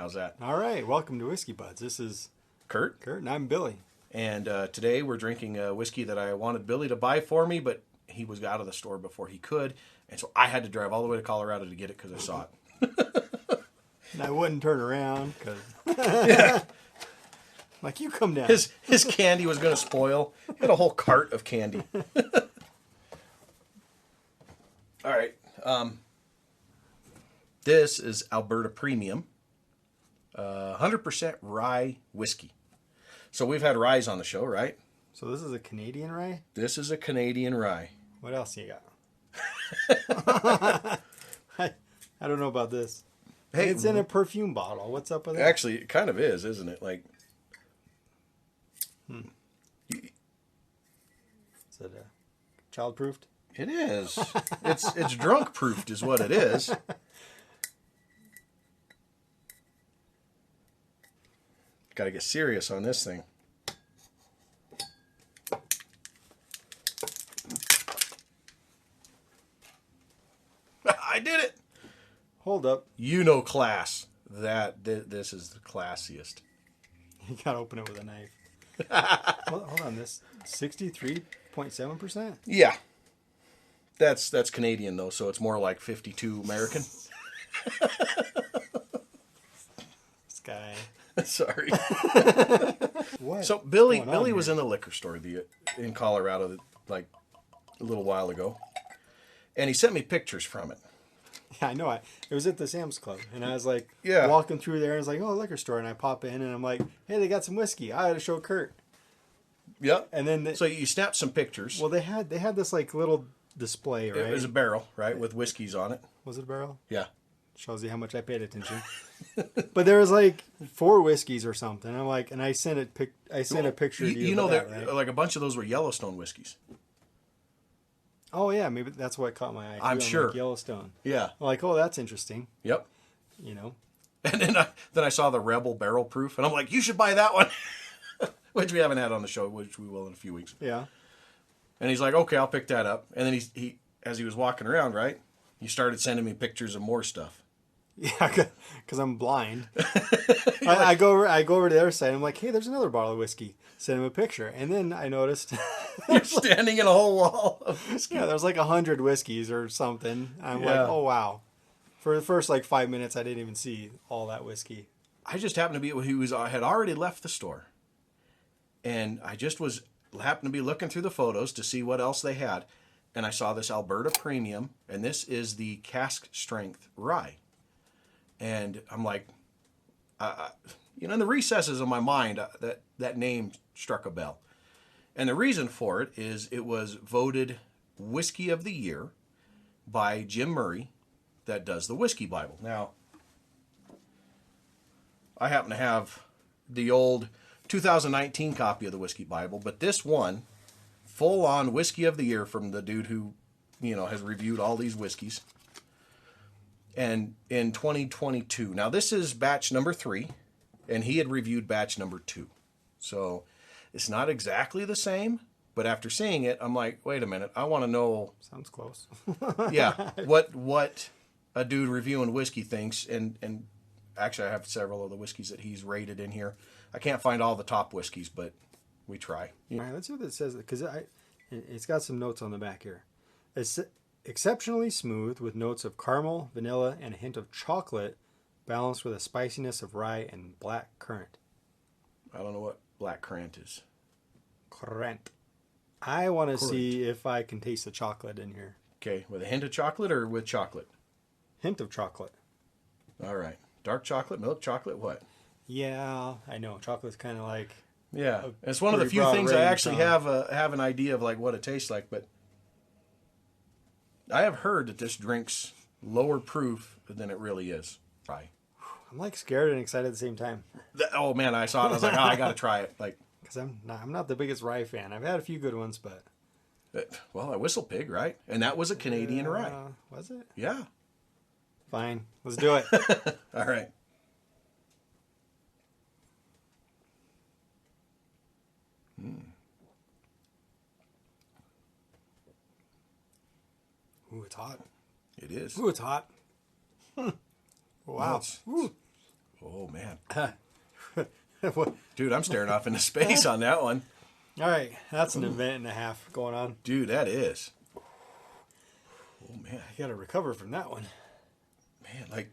How's that? All right, welcome to Whiskey Buds. This is Kurt. Kurt, and I'm Billy. And today we're drinking a whiskey that I wanted Billy to buy for me, but he was out of the store before he could. And so I had to drive all the way to Colorado to get it because I saw it. And I wouldn't turn around because, like, you come down. His candy was going to spoil. He had a whole cart of candy. All right. This is Alberta Premium, 100% rye whiskey. So we've had ryes on the show, right? So this is a Canadian rye? This is a Canadian rye. What else you got? I don't know about this. Hey, it's in a perfume bottle. What's up with that? Actually, it kind of is, isn't it? Like, Is it child-proofed? It is. It's drunk-proofed is what it is. Got to get serious on this thing. I did it. Hold up. You know class. This is the classiest. You got to open it with a knife. Hold on. This 63.7%? Yeah. That's Canadian, though, so it's more like 52 American. This guy. Sorry. What? So Billy was in the liquor store in Colorado like a little while ago, and he sent me pictures from it. Yeah, I know. It was at the Sam's Club, and I was like, Yeah. walking through there, and it's like, oh, liquor store, and I pop in, and I'm like, hey, they got some whiskey. I had to show Kurt. Yep. And then So you snapped some pictures. well, they had this like little display, right? It was a barrel, right, with whiskeys on it. Was it a barrel? Yeah. Shows you how much I paid attention. But there was like 4 whiskeys or something. I'm like, and I sent a picture to you. You know that, that right? like a bunch of those were Yellowstone whiskeys. Oh yeah, maybe that's what caught my eye. I'm too. sure. Like Yellowstone. Yeah. I'm like, oh, that's interesting. Yep. You know. And then I saw the Rebel Barrel Proof, and I'm like, you should buy that one, which we haven't had on the show, which we will in a few weeks. Yeah. And he's like, okay, I'll pick that up. And then he as he was walking around, right, he started sending me pictures of more stuff. Yeah, because I'm blind. I go over to the other side. I'm like, hey, there's another bottle of whiskey. Send him a picture, and then I noticed You're standing in a whole wall of whiskey. yeah, there's like 100 whiskeys or something. I'm Yeah. like, oh wow. For the first like 5 minutes, I didn't even see all that whiskey. I just happened to be had already left the store, and I just happened to be looking through the photos to see what else they had, and I saw this Alberta Premium, and this is the cask strength rye, and I'm like, in the recesses of my mind, that name struck a bell, and the reason for it is it was voted Whiskey of the Year by Jim Murray, that does the Whiskey Bible. Now, I happen to have the old 2019 copy of the Whiskey Bible, but this one, full-on Whiskey of the Year from the dude who, has reviewed all these whiskeys. And in 2022. Now, this is batch number 3, and he had reviewed batch number 2. So, it's not exactly the same, but after seeing it, I'm like, wait a minute, I want to know... Sounds close. Yeah, what a dude reviewing whiskey thinks, and actually I have several of the whiskeys that he's rated in here. I can't find all the top whiskeys, but we try. All right, let's see what it says, because it's got some notes on the back here. It's exceptionally smooth with notes of caramel, vanilla, and a hint of chocolate, balanced with a spiciness of rye and black currant. I don't know what black currant is. Currant. I want to see if I can taste the chocolate in here. Okay, with a hint of chocolate or with chocolate? Hint of chocolate. All right. Dark chocolate, milk chocolate, what? Yeah, I know. Chocolate's kind of like... Yeah, it's one of the few things I actually have an idea of like what it tastes like, but I have heard that this drink's lower proof than it really is. Rye. I'm like scared and excited at the same time. Oh man, I saw it. I was like, I got to try it. Like, because I'm not the biggest rye fan. I've had a few good ones, but well, a Whistle Pig, right? And that was a Canadian rye. Was it? Yeah. Fine, let's do it. All right. Ooh, it's hot. It is. Ooh, it's hot. Wow. Ooh, Oh man, What- dude, I'm staring off into space on that one. All right, that's an event and a half going on. Dude, that is. Oh man, I got to recover from that one. man, like.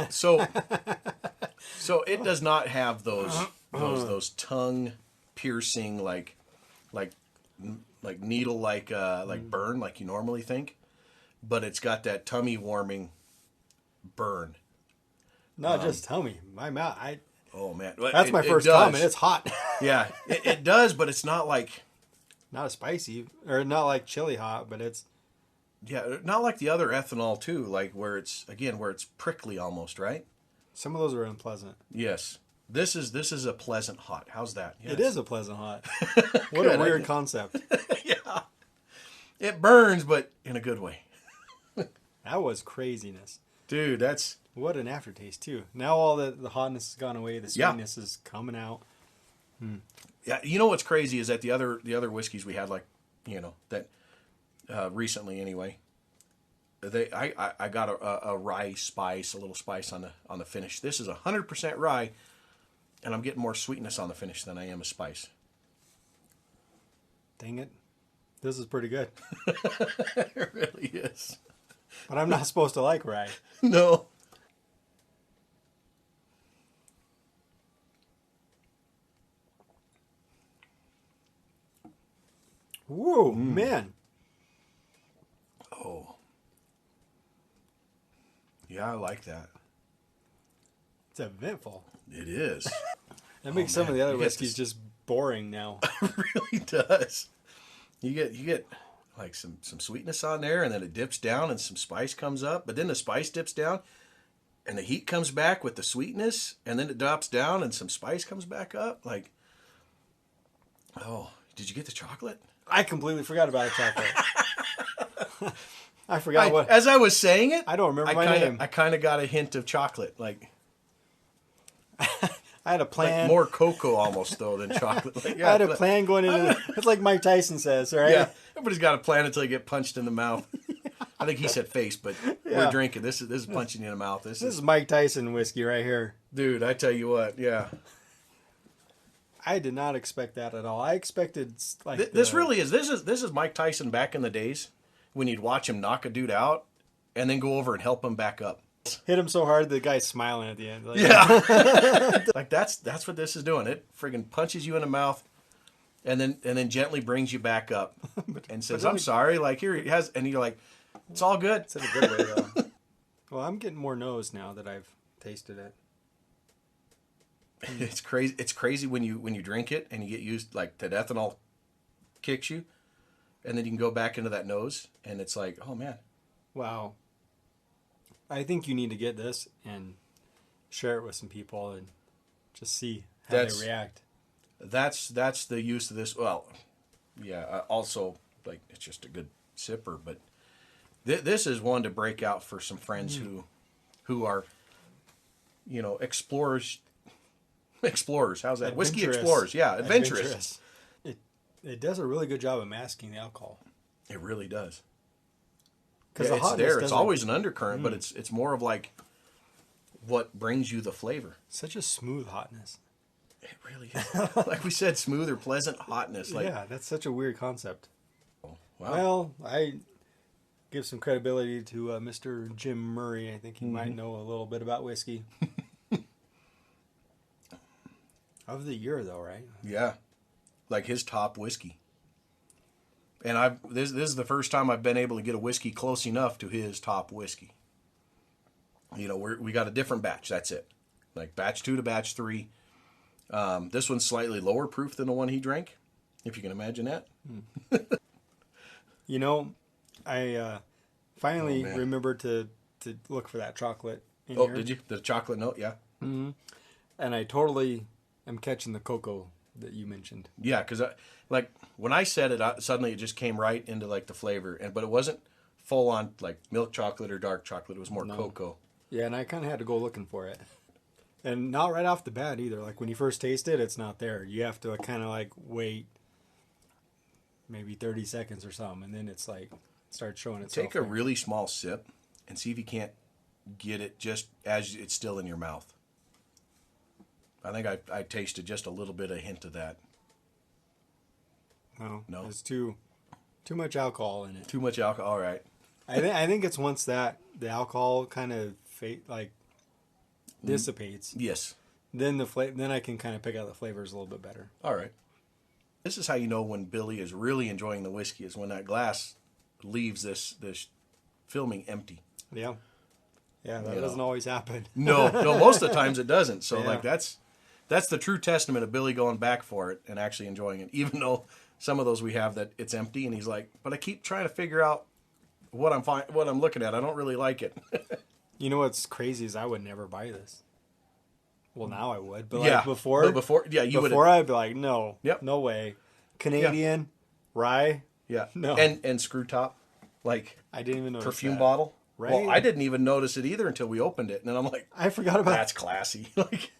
So it does not have those tongue piercing like needle like burn like you normally think, but it's got that tummy warming burn. Not just tummy, my mouth. Oh man, That's my first does. time, and it's hot. Yeah, it does, but it's not like Not as spicy, or not like chili hot, but it's not like the other ethanol too, like where it's prickly almost, right? some of those are unpleasant. Yes, this is a pleasant hot. How's that? Yes. It is a pleasant hot. What Good, a weird concept. Yeah, it burns, but in a good way, That was craziness. dude. That's What an aftertaste too. Now all the hotness has gone away. The Yeah. sweetness is coming out. yeah. You know what's crazy is that the other whiskeys we had, like that recently anyway. I got a rye spice, a little spice on the finish. This is 100% rye, and I'm getting more sweetness on the finish than I am a spice. Dang it. This is pretty good. It really is. But I'm not supposed to like rye. No. Whoa, man. Oh. Yeah, I like that. It's eventful. It is. That makes some of the other whiskeys just boring now. It really does. You get like some sweetness on there, and then it dips down, and some spice comes up. But then the spice dips down, and the heat comes back with the sweetness, and then it drops down, and some spice comes back up. Like, oh, did you get the chocolate? I completely forgot about the chocolate. I forgot what. As I was saying it, I don't remember my kinda, name. I kind of got a hint of chocolate, like I had a plan. more cocoa almost though than chocolate. Like, I had a plan going into it's like Mike Tyson says, right? Yeah, everybody's got a plan until you get punched in the mouth. I think he said face, but we're drinking. This is punching you in the mouth. This This is is Mike Tyson whiskey right here. dude. I tell you what, yeah. I did not expect that at all. I expected like This really is. This is Mike Tyson back in the days when you'd watch him knock a dude out and then go over and help him back up. hit him so hard the guy's smiling at the end. Like, Yeah, like that's what this is doing. It friggin' punches you in the mouth, and then gently brings you back up and says, "I'm sorry." Like here he has, and you're like, "It's all good." It's in a good way though. Well, I'm getting more nose now that I've tasted it. It's crazy. It's crazy when you drink it and you get used, like that ethanol kicks you, and then you can go back into that nose, and it's like, oh man. Wow. I think you need to get this and share it with some people and just see how they react. That's the use of this. Well, yeah. Also, like it's just a good sipper, but this is one to break out for some friends who are, explorers. Explorers, how's that? Whiskey explorers, yeah, adventurous. It does a really good job of masking the alcohol. It really does. Because It's there. It's always an undercurrent, but it's more of like what brings you the flavor. Such a smooth hotness. It really is. Like we said, smooth or pleasant hotness. Like, Yeah, that's such a weird concept. wow. Well, I give some credibility to Mr. Jim Murray. I think he might know a little bit about whiskey. Of the year, though, right? Yeah, like his top whiskey. And this is the first time I've been able to get a whiskey close enough to his top whiskey. We got a different batch. That's it. Like batch 2 to batch 3. This one's slightly lower proof than the one he drank, if you can imagine that. I finally remembered to look for that chocolate in here. Did you? The chocolate note, yeah. Mm-hmm. And I totally am catching the cocoa that you mentioned. Yeah, because like when I said it, suddenly it just came right into like the flavor, but it wasn't full on like milk chocolate or dark chocolate. It was more cocoa. Yeah, and I kind of had to go looking for it. And not right off the bat either. Like when you first taste it, it's not there. You have to kind of like wait maybe 30 seconds or something, and then it's like starts showing itself. Take a really small sip and see if you can't get it just as it's still in your mouth. I think I tasted just a little bit of hint of that. No, No? There's too much alcohol in it. Too much alcohol. All right. I think it's once the alcohol kind of dissipates, Yes. then then I can kind of pick out the flavors a little bit better. All right. This is how you know when Billy is really enjoying the whiskey, is when that glass leaves this filming empty. Yeah. Yeah, that You doesn't know. always happen. No, most of the times it doesn't. So Yeah. like that's the true testament of Billy going back for it and actually enjoying it. Even though some of those we have that it's empty, and he's like, but I keep trying to figure out what I'm looking at. I don't really like it. You know what's crazy is I would never buy this. Well, now I would, but Yeah, like before, you would. before I'd be like, no, Yep. no way. Canadian Rye, Yeah. No. And screw top, like I didn't even notice perfume that. bottle. Right. Well, I didn't even notice it either until we opened it, and then I'm like, I forgot about. that's classy. Like,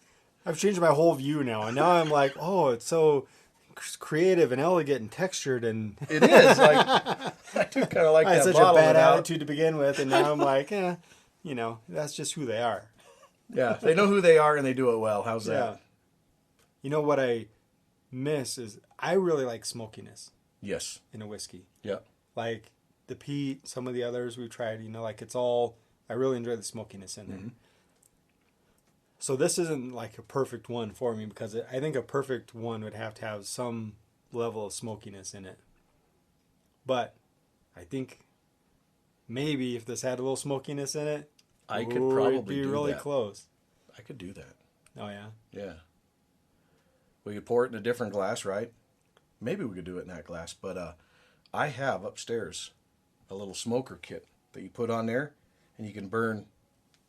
I've changed my whole view now, and now I'm like, oh, it's so creative and elegant and textured, and it is. Like, I do kind of like I had that such a bottle. bad without- attitude to begin with, and now I'm like, that's just who they are. Yeah, they know who they are and they do it well. How's that? Yeah. You know what I miss is I really like smokiness Yes. in a whiskey. Yeah. Like the peat, some of the others we've tried, like it's all, I really enjoy the smokiness in there. Mm-hmm. So this isn't like a perfect one for me because I think a perfect one would have to have some level of smokiness in it. But I think maybe if this had a little smokiness in it, I could it'd probably be do really that. close. I could do that. Oh yeah. Yeah. We could pour it in a different glass, right? Maybe we could do it in that glass. But I have upstairs a little smoker kit that you put on there, and you can burn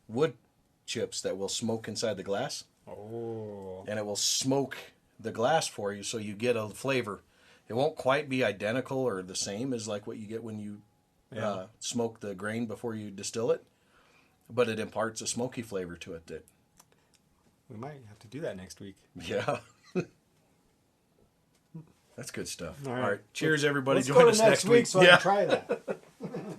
wood chips that will smoke inside the glass. Oh. And it will smoke the glass for you, so you get a flavor. It won't quite be identical or the same as like what you get when you smoke the grain before you distill it, but it imparts a smoky flavor to it. That We might have to do that next week. yeah, that's good stuff. All All right. right, cheers, everybody. Let's Join go us to next week so I Yeah. can try that.